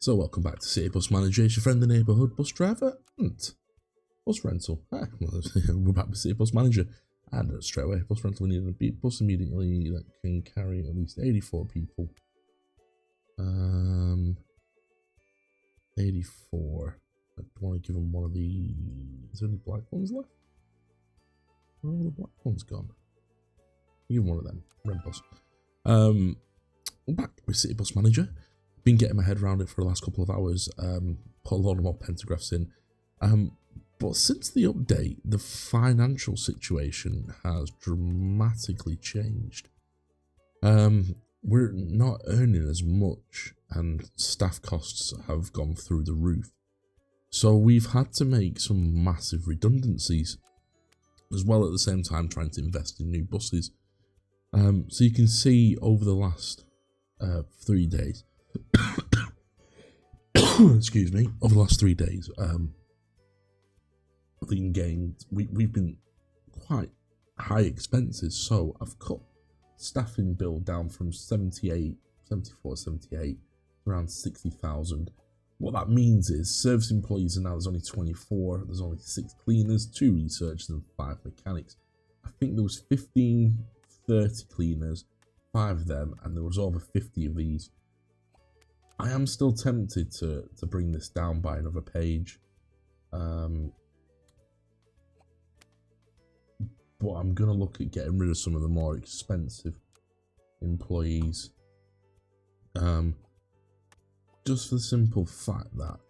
So welcome back to City Bus Manager. It's your friend the neighbourhood bus driver and bus rental. We're back with City Bus Manager, and straight away bus rental. We need a bus immediately that can carry at least 84 people. 84. I want to give them one of the. Is there any black ones left? Where are all the black ones gone? Give them one of them. Red bus. I'm back with City Bus Manager. Been getting my head around it for the last couple of hours. Put a lot of more pantographs in. But since the update, the financial situation has dramatically changed. We're not earning as much, and staff costs have gone through the roof. So we've had to make some massive redundancies, as well at the same time trying to invest in new buses. So you can see over the last 3 days, excuse me, over the last 3 days, we've been quite high expenses. So I've cut staffing bill down from 78 around 60,000. What that means is service employees are now, there's only 24, there's only 6 cleaners, 2 researchers and 5 mechanics. I think there was 30 cleaners, 5 of them, and there was over 50 of these. I am still tempted to bring this down by another page, but I'm going to look at getting rid of some of the more expensive employees, just for the simple fact that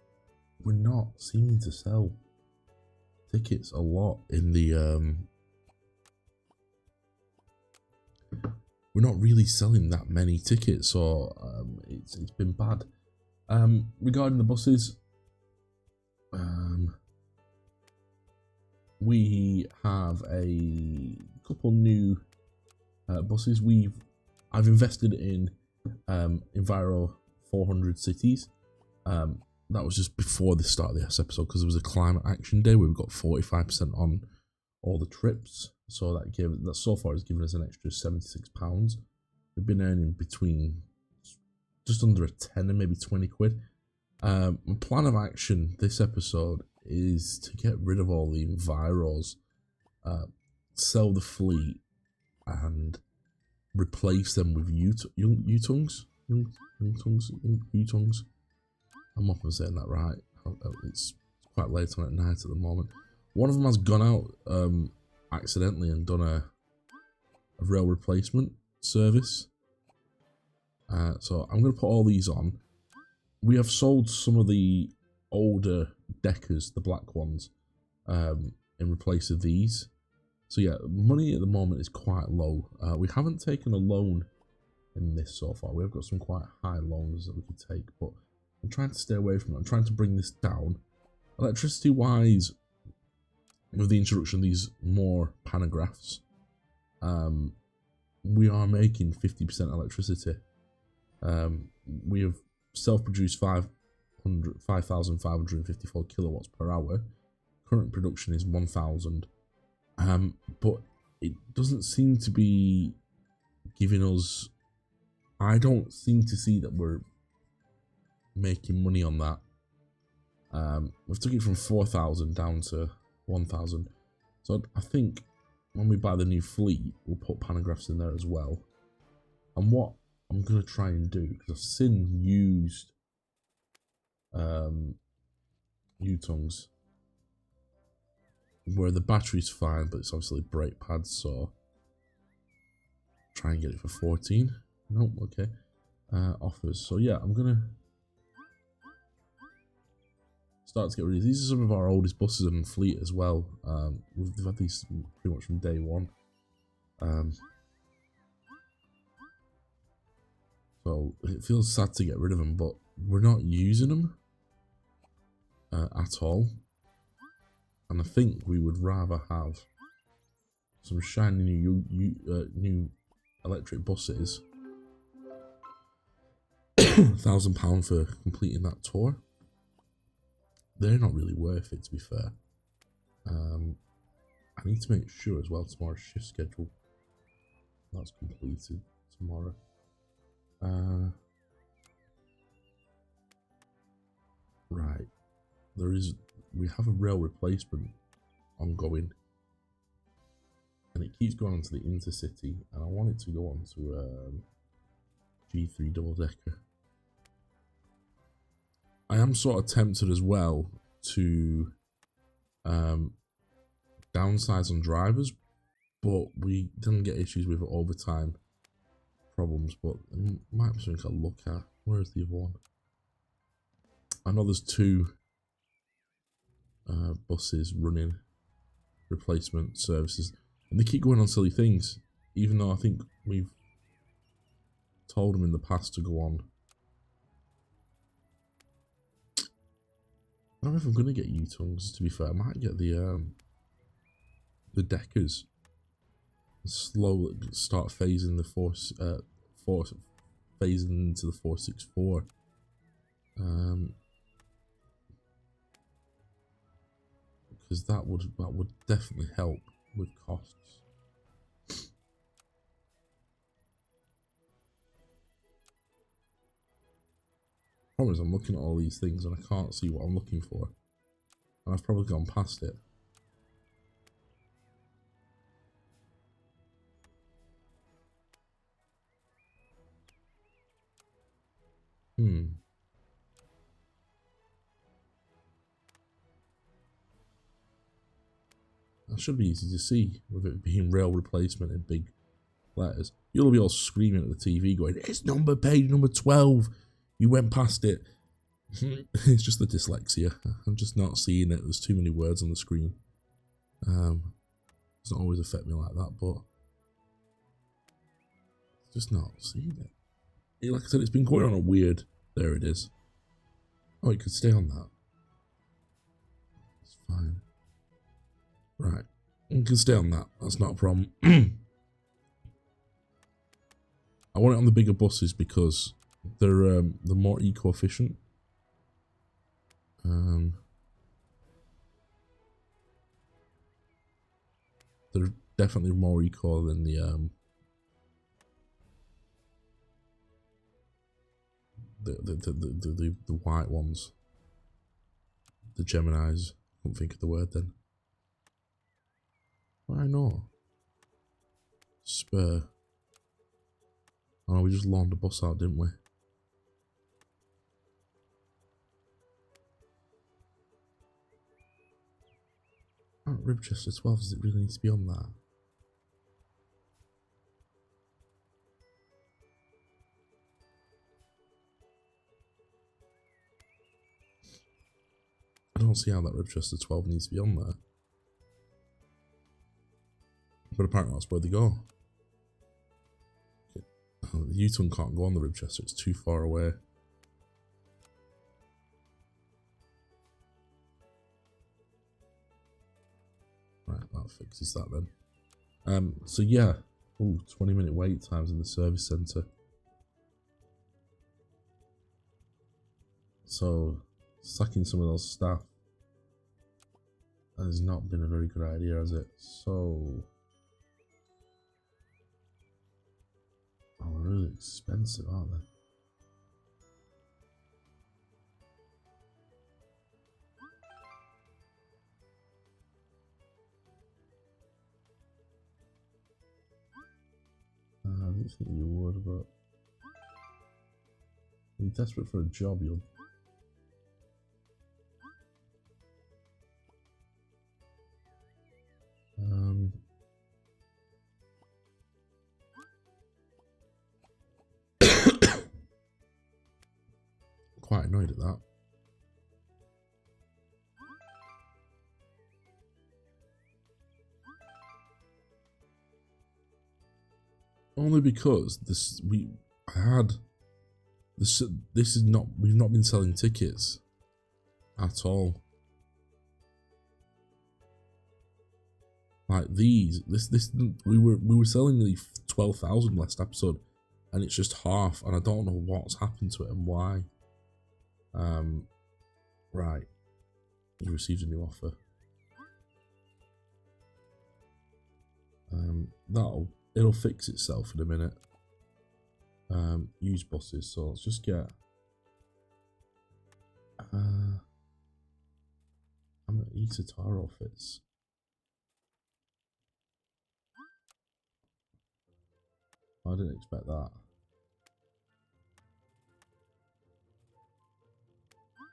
we're not seeming to sell tickets a lot in the we're not really selling that many tickets, so it's been bad. Regarding the buses, we have a couple new buses. I've invested in Enviro 400 cities. That was just before the start of this episode, because there was a climate action day where we got 45% on all the trips. So that so far has given us an extra £76. We've been earning between just under a 10 and maybe 20 quid. My plan of action this episode is to get rid of all the Enviros, sell the fleet, and replace them with Yutongs. I'm not saying that right. It's quite late on at night at the moment. One of them has gone out accidentally and done a rail replacement service. So I'm going to put all these on. We have sold some of the older deckers, the black ones, in place of these. So yeah, money at the moment is quite low. We haven't taken a loan in this so far. We've got some quite high loans that we could take, but I'm trying to stay away from it. I'm trying to bring this down. Electricity wise, with the introduction of these more pantographs, we are making 50% electricity. We have self-produced 5,554 kilowatts per hour. Current production is 1,000. But it doesn't seem to be giving us. I don't seem to see that we're making money on that. We've took it from 4,000 down to 1,000. So I think when we buy the new fleet, we'll put pantographs in there as well. And what I'm going to try and do, because I've seen used Yutongs where the battery's fine, but it's obviously brake pads, so try and get it for 14. Nope, okay. Offers. So yeah, I'm going to start to get rid of these. These are some of our oldest buses and fleet as well. We've had these pretty much from day one. So it feels sad to get rid of them, but we're not using them at all. And I think we would rather have some shiny new electric buses. £1,000 for completing that tour. They're not really worth it, to be fair. I need to make sure as well tomorrow's shift schedule that's completed. tomorrow. we have a rail replacement ongoing, and it keeps going onto the intercity, and I want it to go on to G3 double decker. I am sort of tempted as well to downsize on drivers, but we didn't get issues with overtime problems, but it might be something I'll look at. Where's the other one? I know there's 2 buses running replacement services, and they keep going on silly things, even though I think we've told them in the past to go on. I don't know if I'm going to get U-tongues, to be fair. I might get the deckers. Slowly start phasing the phasing into the 464. Because that would definitely help with costs. Problem is, I'm looking at all these things and I can't see what I'm looking for, and I've probably gone past it. That should be easy to see with it being rail replacement in big letters. You'll be all screaming at the TV going, "It's page number 12. You went past it." It's just the dyslexia. I'm just not seeing it. There's too many words on the screen. It doesn't always affect me like that, but just not seeing it. Like I said, it's been going on a weird. There it is. Oh, it could stay on that. It's fine. Right, you can stay on that. That's not a problem. I want it on the bigger buses because they're more eco-efficient. They're definitely more eco than the white ones, the Geminis. I couldn't think of the word then. Why not? Spur. Oh no, we just loaned the bus out, didn't we? Oh, Ribchester 12, does it really need to be on that? I don't see how that Ribchester 12 needs to be on there. But apparently that's where they go. Okay. Oh, the U-turn can't go on the Ribchester, it's too far away. Right, that fixes that then. So yeah, 20-minute wait times in the service centre. So sacking some of those staff has not been a very good idea, has it? So they're really expensive, aren't they? I didn't think you would, but you're desperate for a job, you'll. Quite annoyed at that. Only because we've not been selling tickets at all. Like we were selling nearly 12,000 last episode, and it's just half, and I don't know what's happened to it and why. Right, you received a new offer. It'll fix itself in a minute. Use buses, so let's just get meter taro fits. I didn't expect that.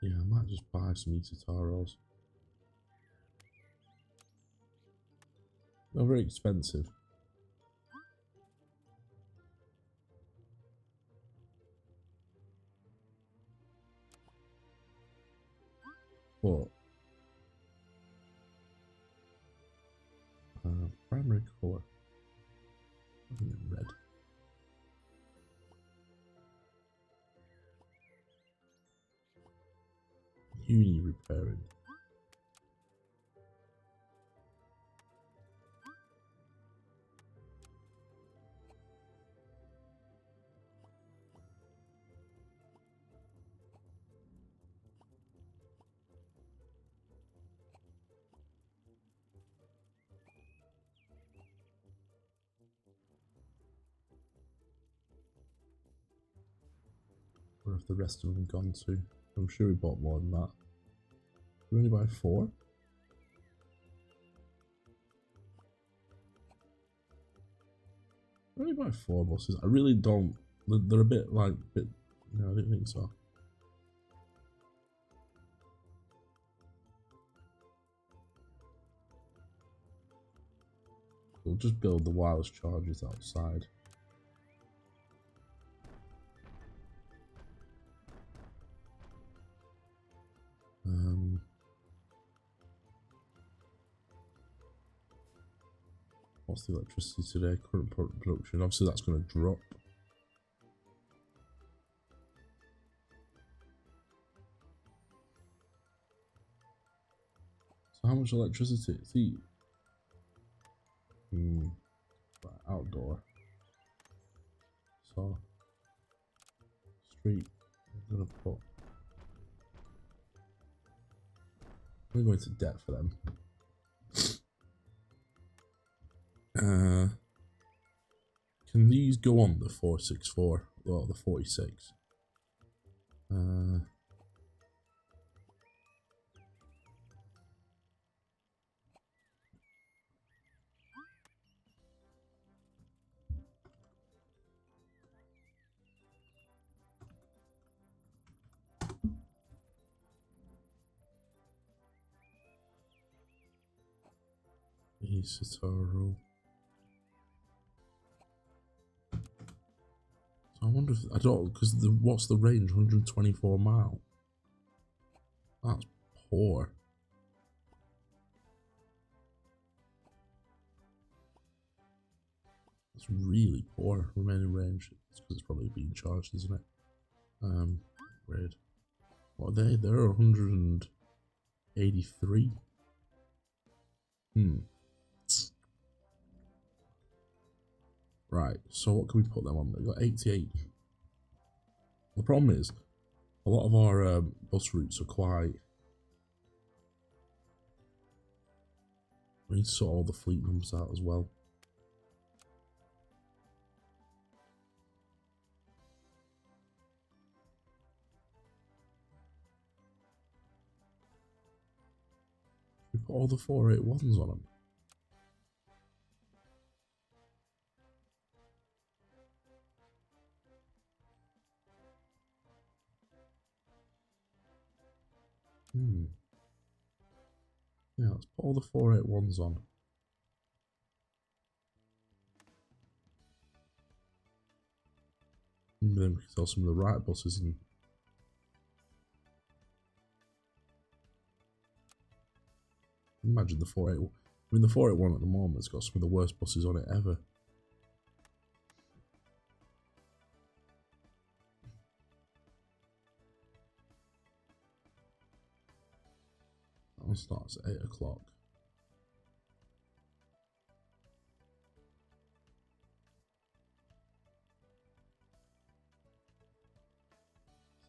Yeah, I might just buy some meter taros. They're very expensive. But primary colour. I think red. Uni repairing. Where have the rest of them gone to? I'm sure we bought more than that. We only buy 4? We only buy 4 buses. I really don't. They're a bit like. No, I didn't think so. We'll just build the wireless chargers outside. What's the electricity today? Current production. Obviously, that's going to drop. So, how much electricity? See. Outdoor. So, street. I'm going to put. I'm going to debt for them. Can these go on the 464 or the 46? Isotaro. I wonder if I don't because what's the range? 124 mile. That's poor. That's really poor remaining range. It's because it's probably being charged, isn't it? Weird. What are they? They're 183. Right. So what can we put them on? They've got 88. The problem is, a lot of our bus routes are quite. We need to sort all the fleet numbers out as well. We put all the 481s on them. Yeah, let's put all the 481s on. And then we can sell some of the right buses and imagine the 481. I mean, the 481 at the moment has got some of the worst buses on it ever. That one starts at 8 o'clock.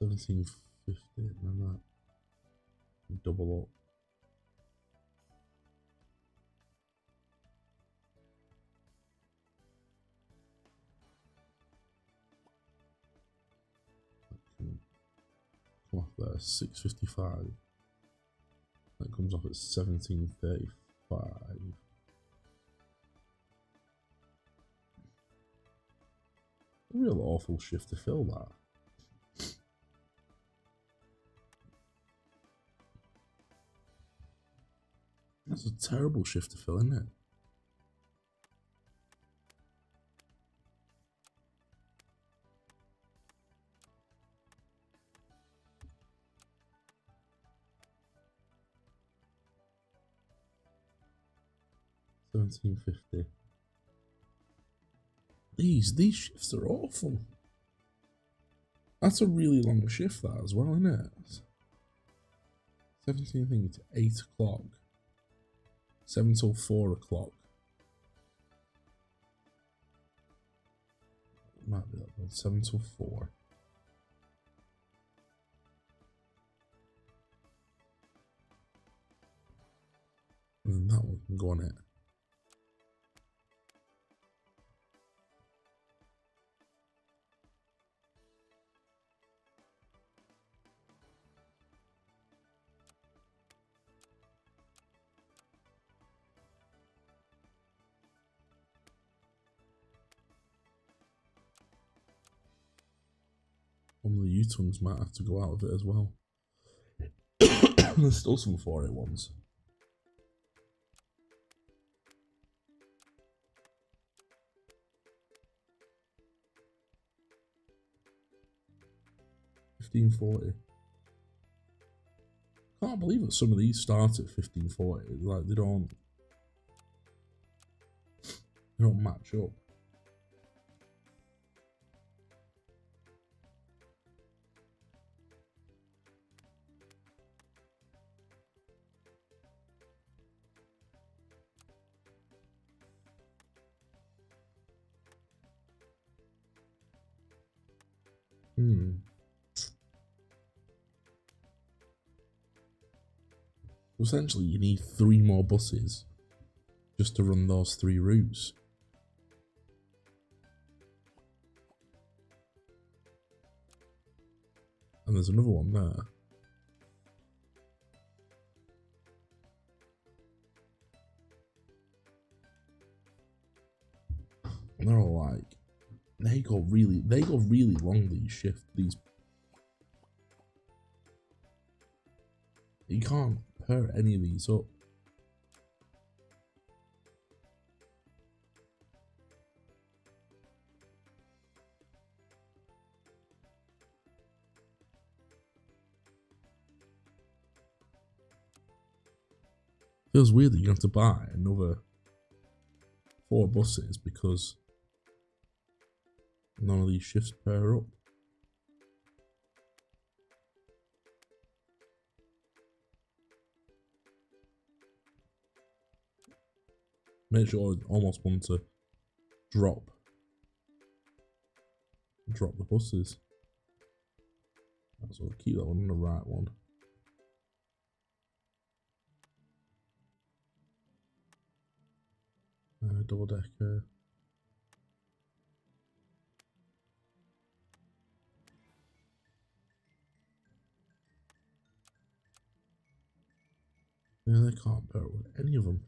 $17.50 and that. Double up. Come off there, $6.55. That comes off at 17.35. A real awful shift to fill that. That's a terrible shift to fill, isn't it? $17.50. These shifts are awful. That's a really long shift, that as well, isn't it? 17 thing to 8 o'clock. 7 till 4 o'clock. Might be that one. 7 till 4. And then that one can go on it. One of the U-tongues might have to go out of it as well. There's still some 481s. $15.40. Can't believe that some of these start at $15.40. Like they don't match up. Essentially, you need 3 more buses just to run those 3 routes. And there's another one there. And they're all like, they go really long, these shifts. You can't pair any of these up. Feels weird that you have to buy another 4 buses because none of these shifts pair up. Make sure I almost want to drop the buses. So I'll keep that one on the right one. Double decker. Yeah, they can't pair with any of them.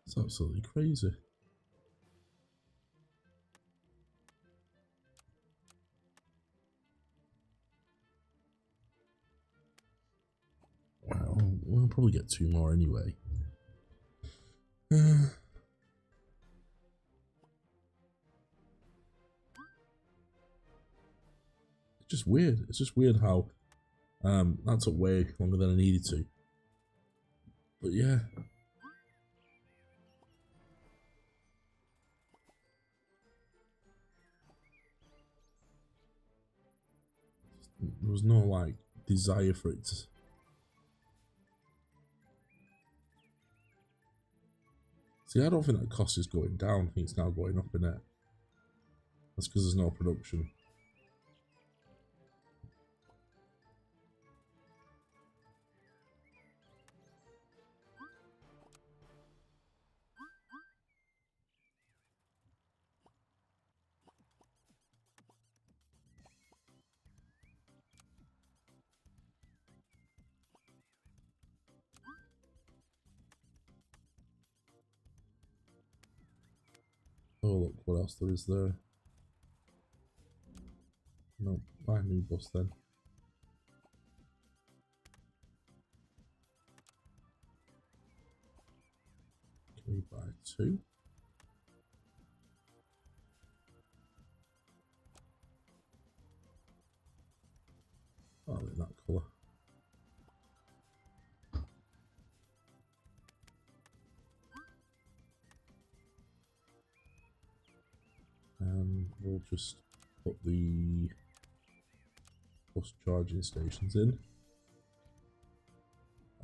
It's absolutely crazy. Well, we'll probably get 2 more anyway. It's just weird. It's just weird how that took way longer than I needed to. But yeah. There was no like desire for it to. See, I don't think that cost is going down. I think it's now going up in it. That's because there's no production. Oh look, what else there is there? No, buy a new bus then. Can we buy 2? Oh, I like that colour. We'll just put the bus charging stations in.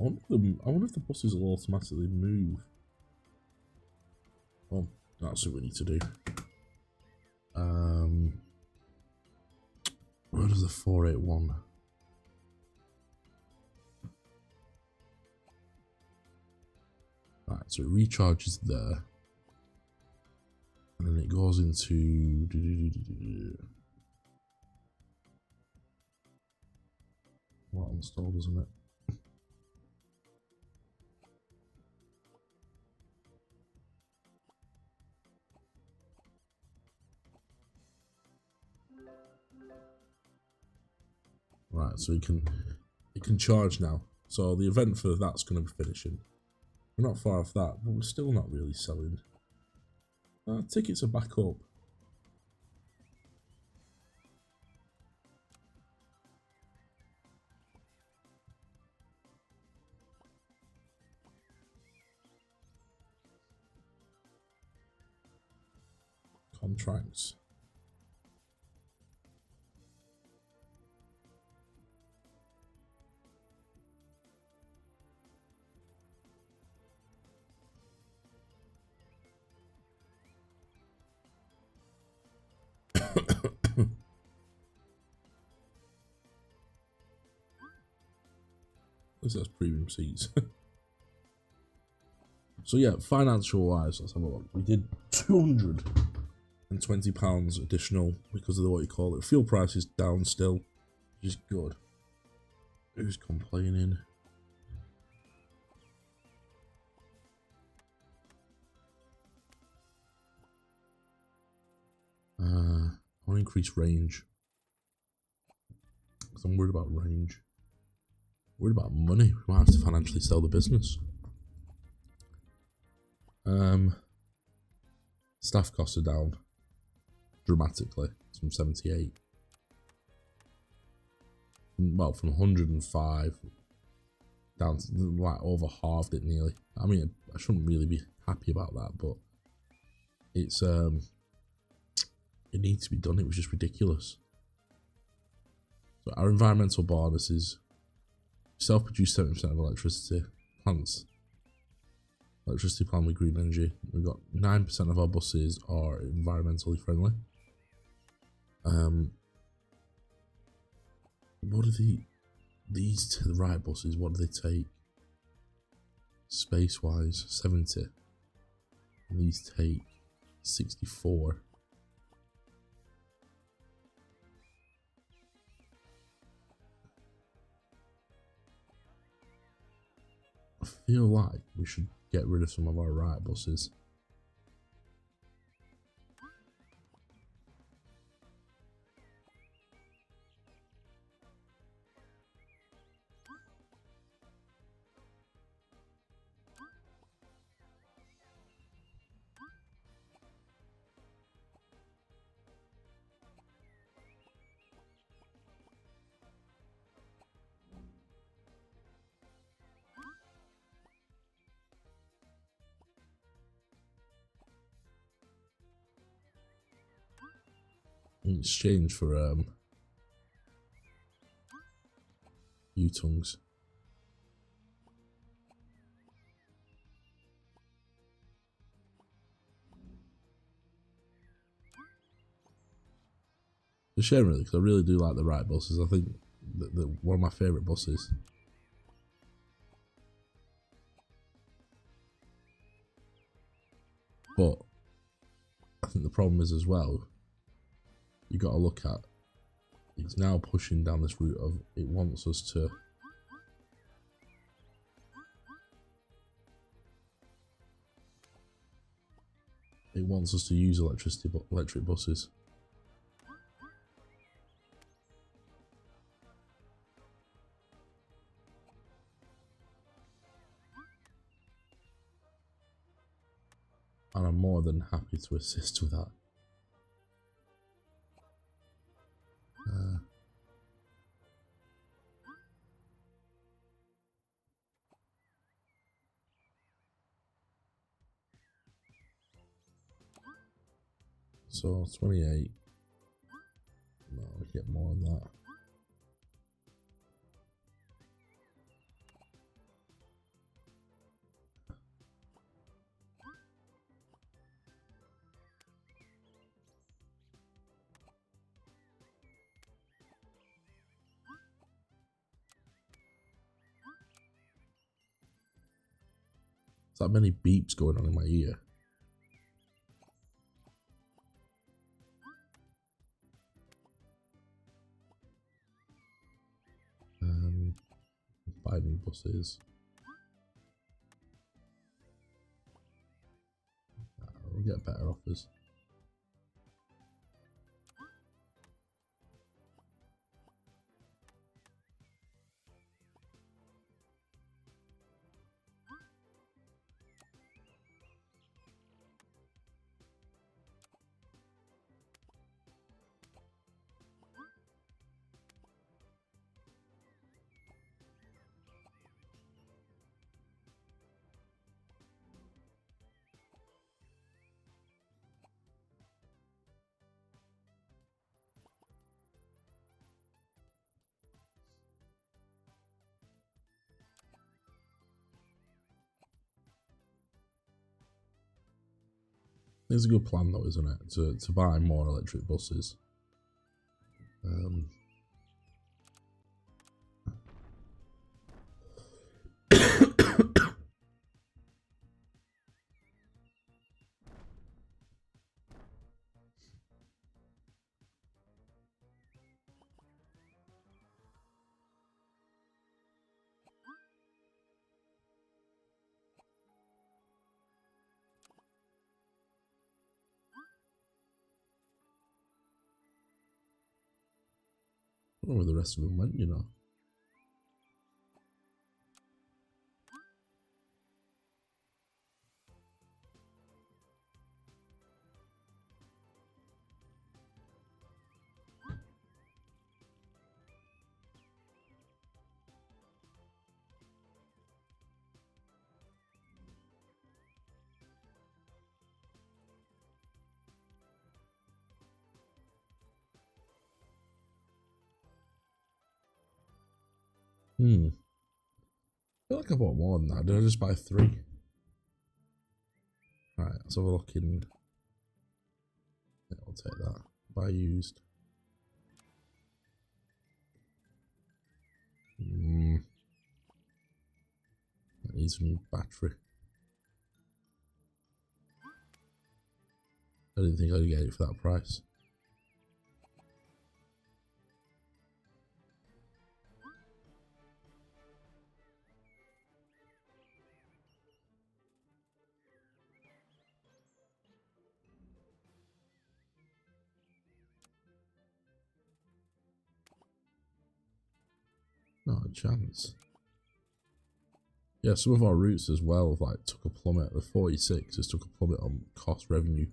I wonder if the buses will automatically move. Oh, that's what we need to do. Where does the 481? Right, so it recharges there. And then it goes into... What installed, isn't it? Right, so it can charge now. So the event for that's going to be finishing. We're not far off that, but we're still not really selling. Tickets are back up. Contracts. This has premium seats. So yeah, financial wise, let's have a look. We did £220 additional because of the, what you call it. Fuel price is down still, which is good. Who's complaining? I want to increase range because I'm worried about range. Worried about money. We might have to financially sell the business. Staff costs are down dramatically from 78. Well, from 105 down to like over halved it nearly. I mean, I shouldn't really be happy about that, but it's it needs to be done. It was just ridiculous. So our environmental bonus is self-produce 70% of electricity plants. Electricity plan with green energy. We've got 9% of our buses are environmentally friendly. What are these to the right buses? What do they take? Space wise, 70. And these take 64. I feel like we should get rid of some of our right buses. In exchange for U-tongues. It's a shame really, because I really do like the right buses. I think that one of my favourite buses. But I think the problem is as well, you got to look at, it's now pushing down this route of it wants us to wants us to use electric buses. And I'm more than happy to assist with that. So 28. No, we get more than that. Is that many beeps going on in my ear? Buy new buses. We'll get better offers. It's a good plan though, isn't it? To buy more electric buses. I don't know where the rest of them went, you know. I feel like I bought more than that. Did I just buy 3? Right, let's have a look in. Yeah, I'll take that. Buy used. That needs a new battery. I didn't think I'd get it for that price. Not a chance. Yeah, some of our routes as well like took a plummet. The 46 just took a plummet on cost revenue.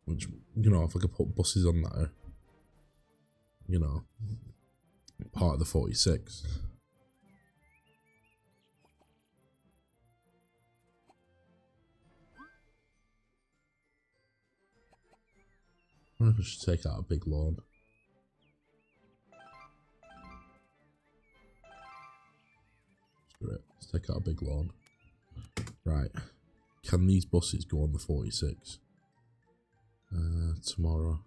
Which, you know, if I could put buses on that are, you know, part of the 46. I wonder if I should take out a big loan. Screw it. Let's take out a big loan. Right. Can these buses go on the 46? Tomorrow.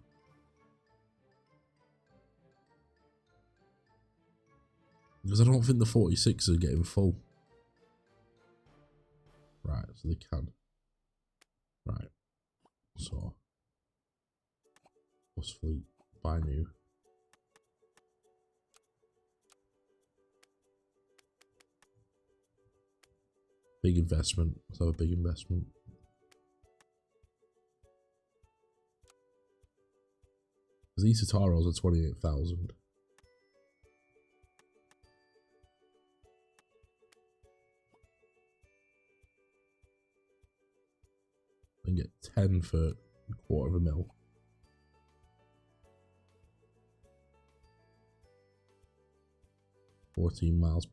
Because I don't think the 46 are getting full. Right, so they can. Right. So. Bus fleet. Buy new. Big investment. Let's have a big investment. these Sataros are 28,000. And get 10 for a quarter of a mil. $14 miles.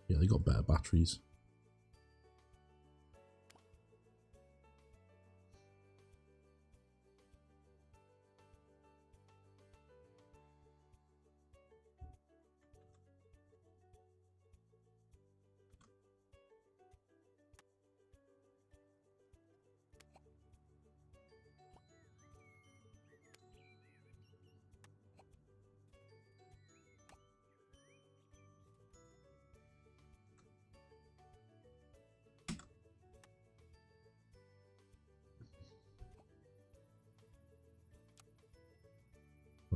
Yeah, they got better batteries.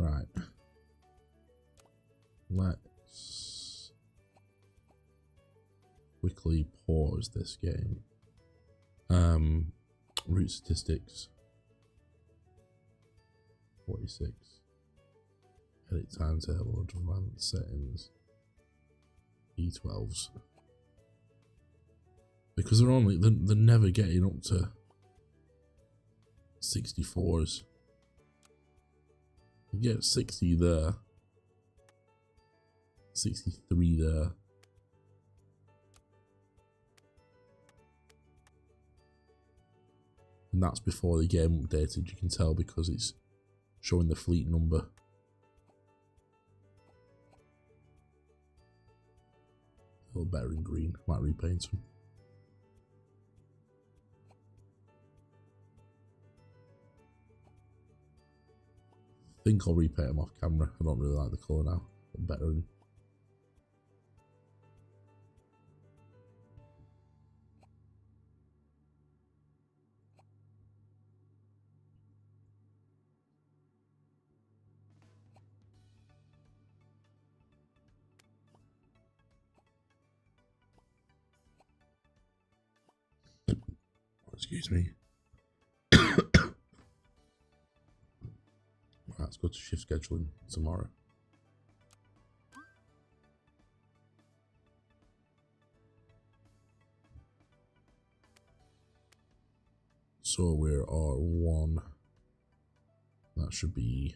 Right. Let's quickly pause this game. Route statistics. 46. Edit timetable, advanced settings. E12s. Because they're never getting up to 64s. You get 60 there. 63 there. And that's before the game updated, you can tell because it's showing the fleet number. A little better in green, might repaint them. I think I'll repaint them off camera. I don't really like the colour now. I'm better in. Excuse me. Right, let's go to shift scheduling tomorrow. So we're R1. That should be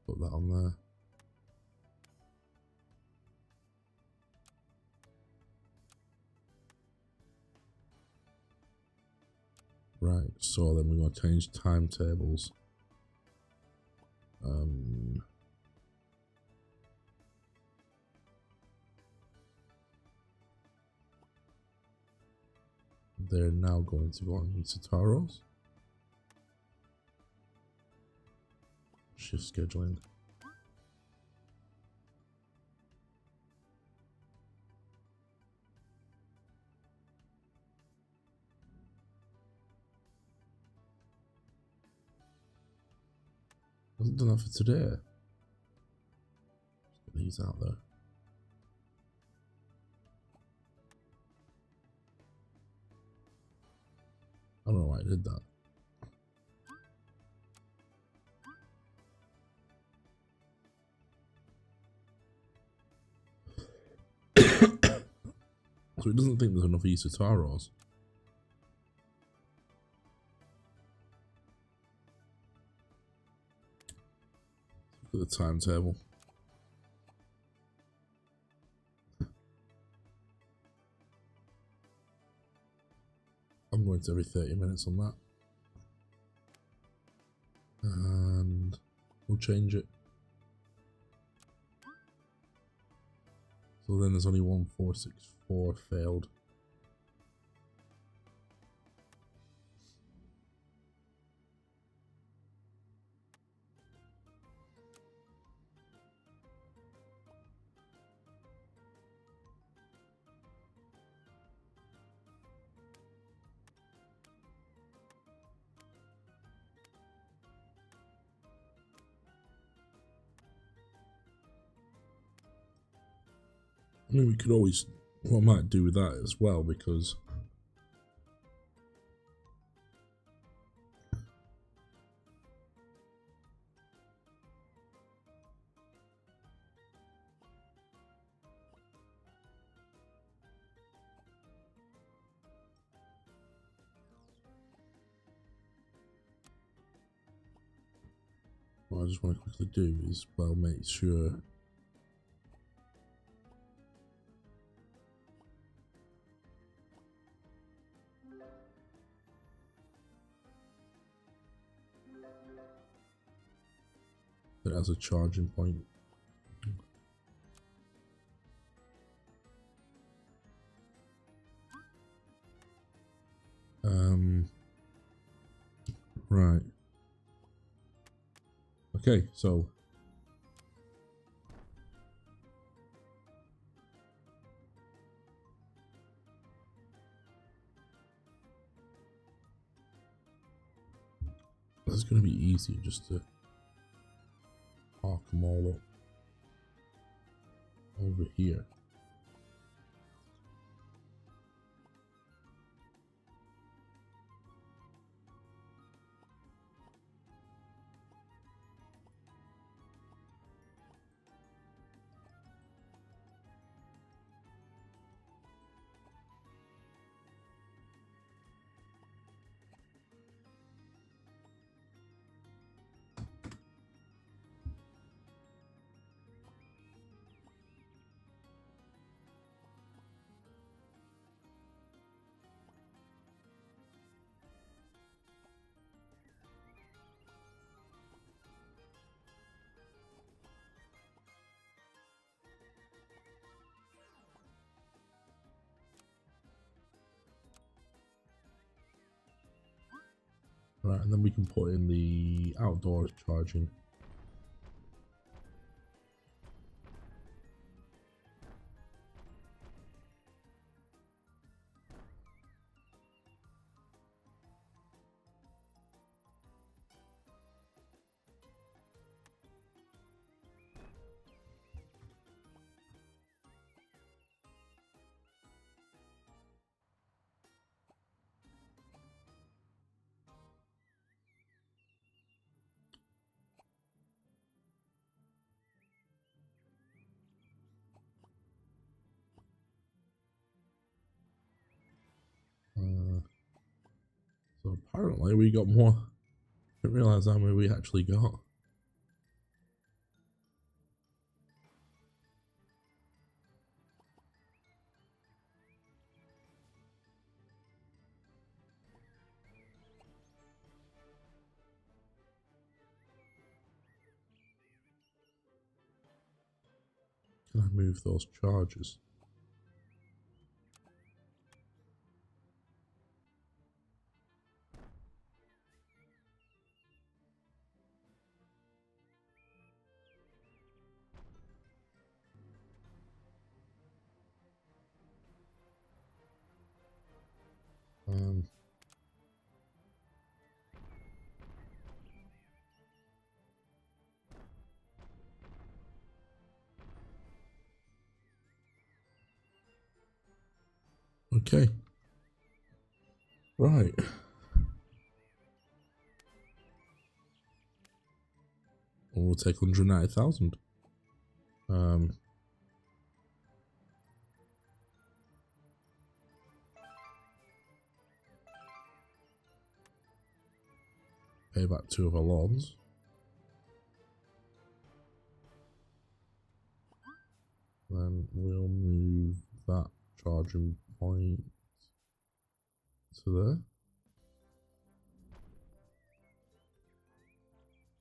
put that on there. Right, so then we're going to change timetables. They're now going to go on Sataros. Shift scheduling. Hasn't done that for today. Let's get these out there. I don't know why I did that. So it doesn't think there's enough Isataros. Look at the timetable. I'm going to every 30 minutes on that. And we'll change it. So then there's only 1464 failed. I mean, we could always what I might do with that as well, because what I just want to quickly do is, well, make sure that it has a charging point. Right. Okay, so it's going to be easier just to park them all up over here. Right, and then we can put in the outdoor charging. So apparently we got more. I didn't realise how many we actually got. Can I move those charges? Okay. Right. We'll take 190,000. Pay back 2 of our loans. Then we'll move that charging point to there.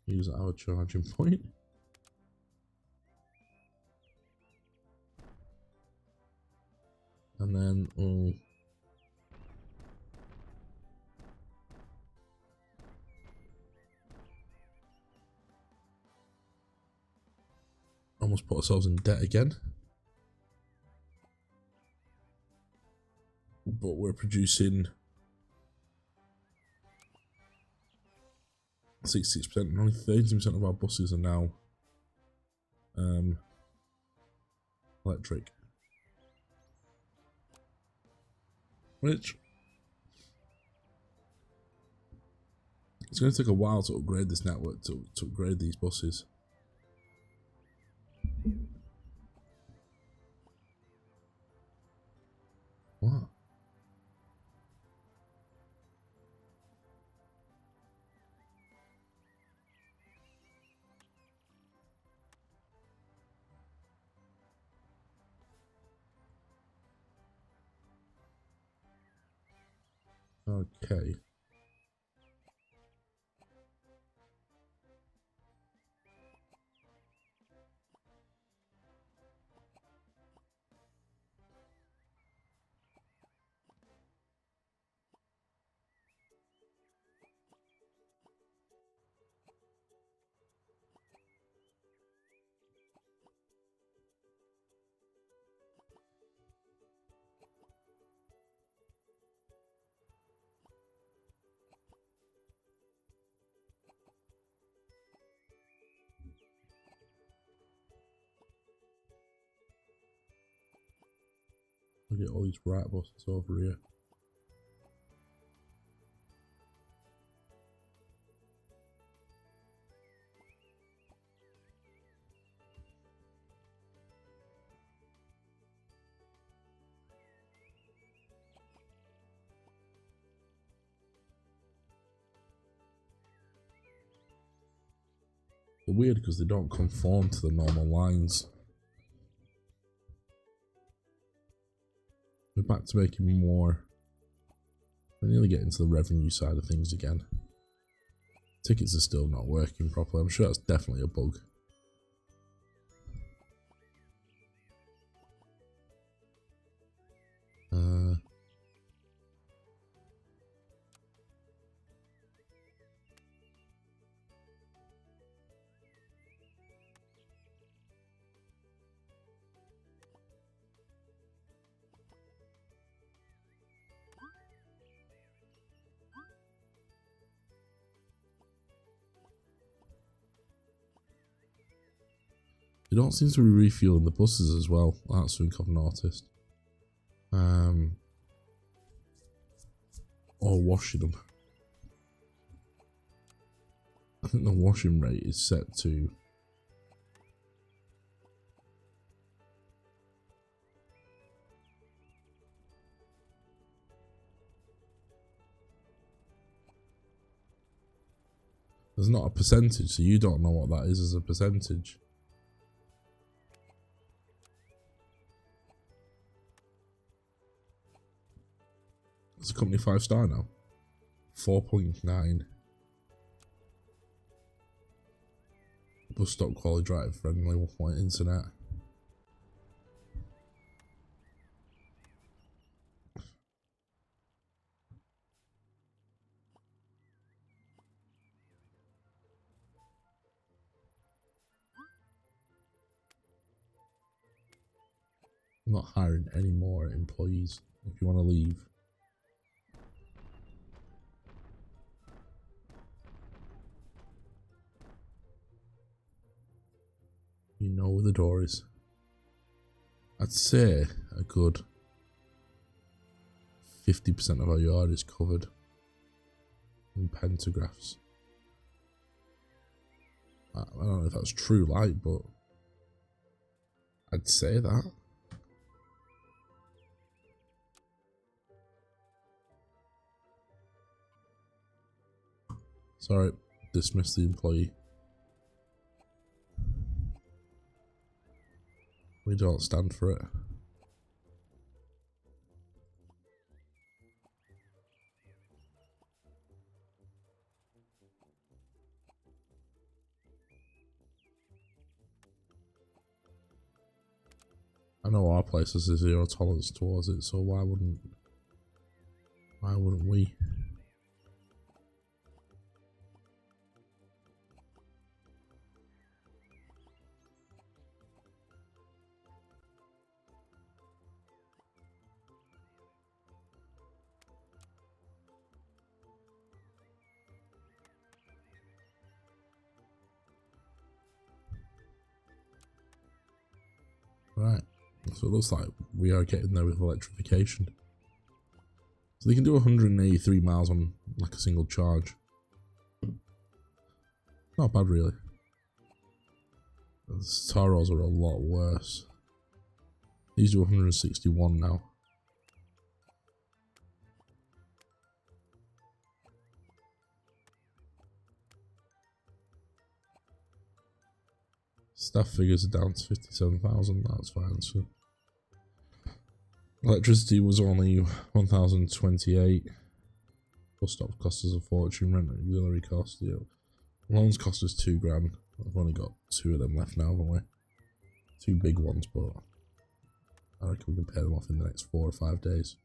Use our charging point. And then we'll almost put ourselves in debt again. But we're producing 66%, and only 13% of our buses are now electric. Which it's going to take a while to upgrade this network, to upgrade these buses. What? Okay. Look at all these right buses over here. They're weird because they don't conform to the normal lines. We're back to making more. We're nearly getting to the revenue side of things again. Tickets are still not working properly. I'm sure that's definitely a bug. They don't seem to be refueling the buses as well. That's something I've noticed. Or washing them. I think the washing rate is set to there's not a percentage, so you don't know what that is as a percentage. It's a company 5-star now. 4.9. Bus stop quality, driver friendly, 1 internet. I'm not hiring any more employees. If you want to leave, you know where the door is. I'd say a good 50% of our yard is covered in pantographs. I don't know if that's true, like, but I'd say that. Sorry, dismiss the employee. We don't stand for it. I know our place has a zero tolerance towards it, so why wouldn't we? Right, so it looks like we are getting there with electrification. So they can do 183 miles on like a single charge. Not bad really. The Taros are a lot worse. These do 161 now. Staff figures are down to 57,000, that's fine. So electricity was only 1,028. Bus stop cost us a fortune, rent and auxiliary cost, yeah. Loans cost us £2,000. We've only got 2 of them left now, haven't we? 2 big ones, but I reckon we can pay them off in the next 4 or 5 days.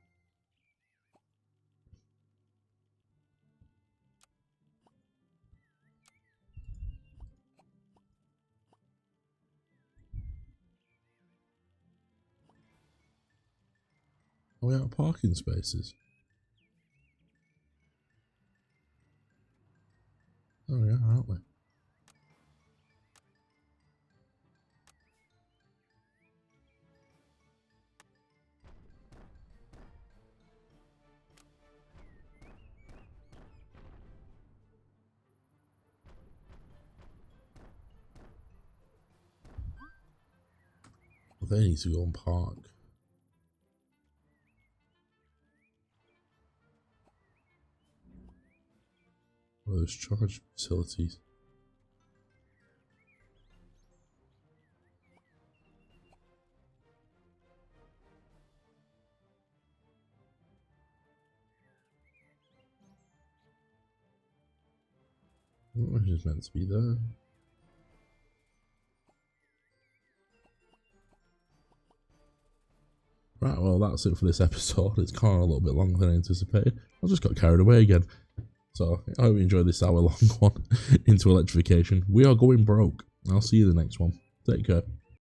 Are we out of parking spaces? Oh yeah, aren't we? Well, they need to go and park. Well, there's charge facilities. Which is meant to be there. Right, well that's it for this episode. It's kind of a little bit longer than I anticipated. I just got carried away again. So I hope you enjoyed this hour long one into electrification. We are going broke. I'll see you in the next one. Take care.